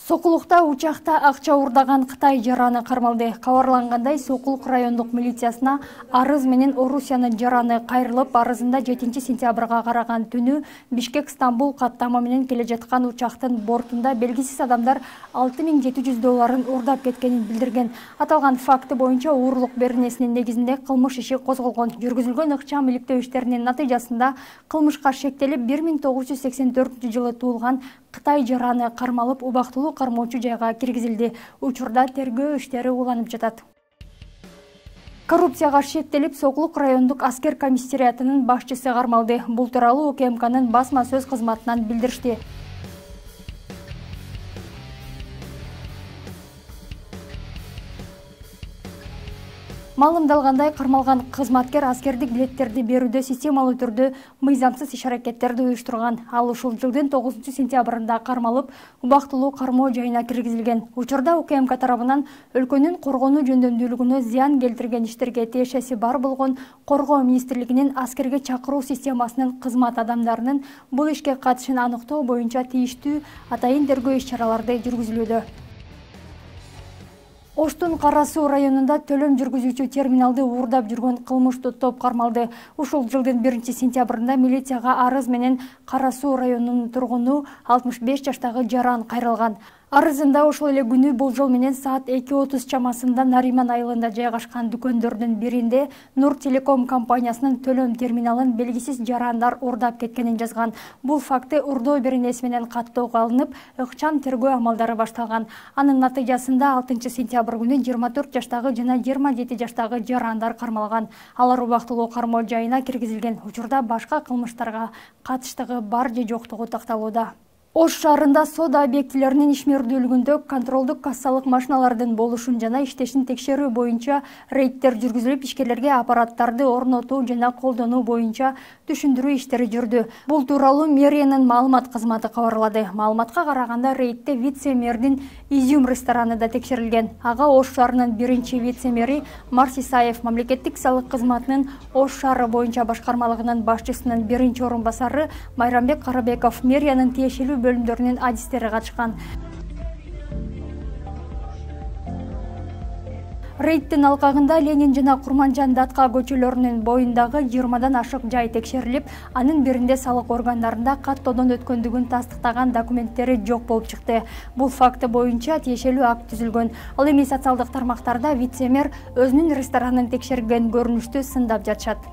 Сокулукта учакта акча урдаган Кытай жараны кармалды. Кабарлангандай, Сокулук райондук милициясына арыз менен Орусиянын жараны кайрылып, арызында 7 сентябрга караган түнү Бишкек-Стамбул каттама менен келе жаткан учактын бортунда белгисиз адамдар $6700 урдап кеткенин билдирген. Аталган факты боюнча уурулук беренесинин негизинде кылмыш иши козголгон. Жүргүзүлгөн ыкчам иликтөө иштеринин натыйжасында кылмышка шектелип 1984 туулган Кытай жараны кармалып, убактылуу кармоочу жайга киргизилди. Учурда тергөө иштери уланып жатат. Коррупцияга шектелип, Сокулук райондук аскер комиссариатынын башчысы кармалды. Бул тууралуу УКМКнын басма сөз кызматынан билдиришти. Малымдалгандай, кармалган кызматкер аскердик билеттерди берүүдө системалуу түрдө мыйзамсыз иш-аракеттерди уюштурган. Ал ушул жылдын 9 сентябрында кармалып, убактылуу кармоо жайына киргизилген. Учурда УКМК тарабынан өлкөнүн коргонуу жөндөмдүүлүгүнө зыян келтирген иштерге тиешеси бар болгон Коргоо министрлигинин аскерге чакыруу системасынын кызмат адамдарынын бул ишке катышын аныктоо боюнча тийиштүү атайын тергөө иш-чараларды жүргүзүлүүдө. Оштун Кара Суу районунда төлөм жүргүзүүчү терминалды уурдап жүргөн кылмыштуу топ кармалды. Ушул жылдын 1 сентябрында милицияга арыз менен Кара Суу районунун тургуну 65 жаштагы жаран кайрылган. Арызында ошол эле күнү болжол менен саат 2:30 чамасында Нариман айылында жайгашкан дүкөндөрдүн биринде Нур Телеком компаниясынын төлөм терминалын белгисиз жарандар уурдап кеткенин жазган. Бул факты урдоо беренеси менен каттоого алынып, ыкчам тергөө амалдары башталган. Анын натыйжасында 6 сентябрь күнү 24 жаштагы жана 27 жаштагы жарандар кармалган. Алар убактылуу кармоо жайына киргизилген. Учурда башка кылмыштарга катыштыгы бар же жоктугу такталууда. Ош шаарында соода объектилеринин ишмердүүлүгүндө контролдук кассалык машиналардын болушун жана иштешин текшерүү боюнча рейдтер жүргүзүлүп, ишкерлерге аппараттарды орнотуу жана колдонуу боюнча түшүндүрүү иштери жүрдү. Бул тууралуу мэриянын маалымат кызматы кабарлады. Маалыматка караганда, рейдте вице-мэрдин Изюм рестораны да текшерилген. Ага Ош шаарынын биринчи вице-мэри Марс Исаев, мамлекеттик салык кызматынын Ош шаары боюнча башкармалыгынын башчысынын биринчи орун басары Майрамбек Карабеков, мэриянын тиешелүү бөлүмдөрүнүн адистери катышкан. Рейдтин алкагында Ленин жана Курманжан Датка көчөлөрүнүн боюндагы 20дан ашык жай текшерилип, анын биринде салык органдарында каттоодон өткөндүгүн тастыктаган документтери жок болуп чыкты. Бул факты боюнча тиешелүү акт түзүлгөн. Ал эми социалдык тармактарда вице-мэр өзүнүн ресторанын текшерген көрүнүштү сындап жатышат.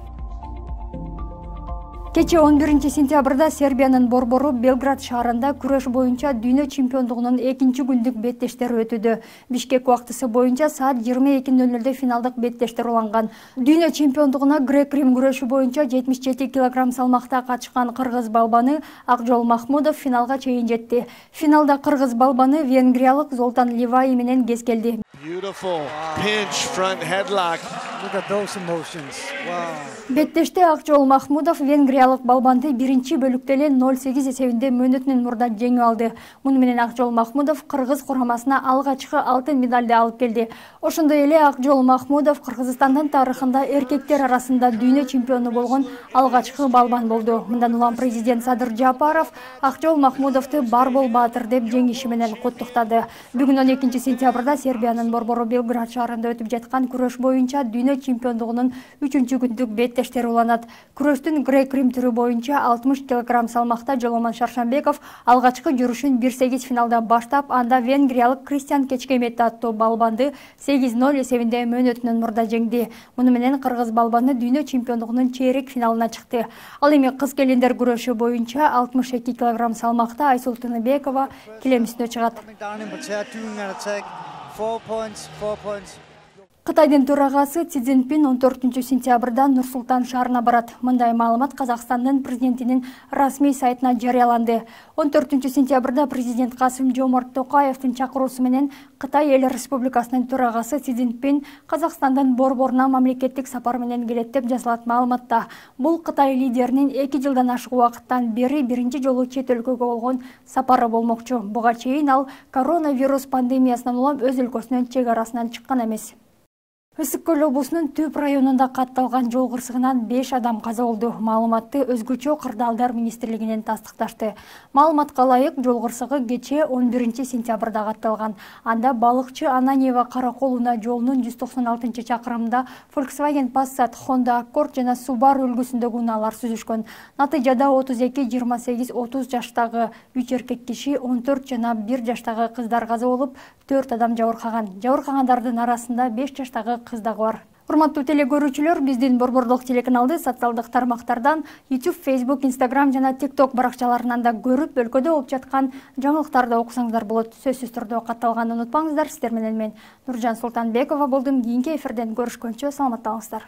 Кече 11 сентябрда Сербиянын борбору Белград шаарында күрөш боюнча дүйнө чемпиондугунун 2 күндүк беттештери өтүүдө. Бишкек убактысы боюнча саат 22:00 финалдык беттештер уланган. Дүйнө чемпиондугуна грек-рим күрөшү боюнча 77 кг салмакта катышкан кыргыз балбаны Акжол Махмудов финалга чейин жетти. Финалда кыргыз балбаны венгриялык Золтан Ливай менен кез келди. Beautiful pinch front headlock. Look at those emotions. Wow. Беттеште Акжол Махмудов венгриялык балбанды биринчи бөлүктө эле 0-8 эсебинде мөөнөтүнөн мурда жеңип алды. Муну менен Акжол Махмудов кыргыз курамасына алгачкы алтын медалды алып келди. Ошондой эле Акжол Махмудов Кыргызстандын тарыхында эркектер арасында дүйнө чемпиону болгон алгачкы балбан болду. Мындан улам президент Садыр Жапаров Акжол Махмудовду Барбол Баатыр деп жеңиши менен куттуктады. Бүгүн 12 сентябрда Сербиянын борбору Белград шаарында өтүп жаткан күрөш боюнча дүйнө чемпиондугунун 3 күндүк беттештери уланат. Күрөштүн грек-рим түрү боюнча 60 кг салмакта Жоломон Шаршамбеков алгачкы жүрүшүн 1-8 финалда баштап, анда венгриялык Кристиан Кечкемет аттуу балбанды 8-0 эсебинде мөөнөтүнөн мурда жеңди. Муну менен кыргыз балбаны дүйнө чемпиондугунун чейрек финалына чыкты. Ал эми кыз келиндер күрөшү боюнча 62 кг салмакта Айсул Тыныбекова келемисине чыгат. Кытайдын төрагасы Си Цзиньпин 14 сентябрда Нур-Султан шаарына барат. Мындай маалымат Казакстандын президентинин расмий сайтына жарыяланды. 14 сентябрда президент Касым-Жомарт Токаевдин чакыруусу менен Кытай эл республикасынын төрагасы Си Цзиньпин Казакстандын борборуна мамлекеттик сапар менен келет деп жазылат маалыматта. Бул Кытай лидеринин 2 жылдан ашык убакыттан бери биринчи жолу чет өлкөгө болгон сапары болмокчу. Буга чейин ал коронавирус пандемиясынан улам өз өлкөсүнүн чек арасынан чыккан эмес. Ысык-Көл облусунун Түп районунда катталган жол кырсыгынан 5 адам каза болду. Маалыматты Өзгөчө кырдаалдар министрлигинен тастыкташты. Маалыматка ылайык, жол кырсыгы кечээ 11 сентябрда катталган. Анда балыкчы Ананьева Караколуна жолунун 196 чакырымында Volkswagen Passat, Honda Accord жана Subaru үлгүсүндөгү унаалар сүзүшкөн. Натыйжада 32, 28, 30 жаштагы 3 эркек киши, 14 жана 1 жаштагы кыздар каза болуп, 4 адам жабыркаган. Жабыркагандардын арасында 5 жаштагы кыз дагы бар. Урматтуу телекөрүүчүлөр, биздин Борборлук телеканалды социалдык тармактардан, YouTube, Facebook, Instagram жана TikTok баракчаларынан да көрүп, өлкөдө болуп жаткан жаңылыктарды окусаңыздар болот. Сөзсүз түрдө катталганын унутпаңыздар. Сиздер менен мен Нуржан Султанбекова болдум. Кийинки эфирден көрүшкөнчө саламаттаңыздар.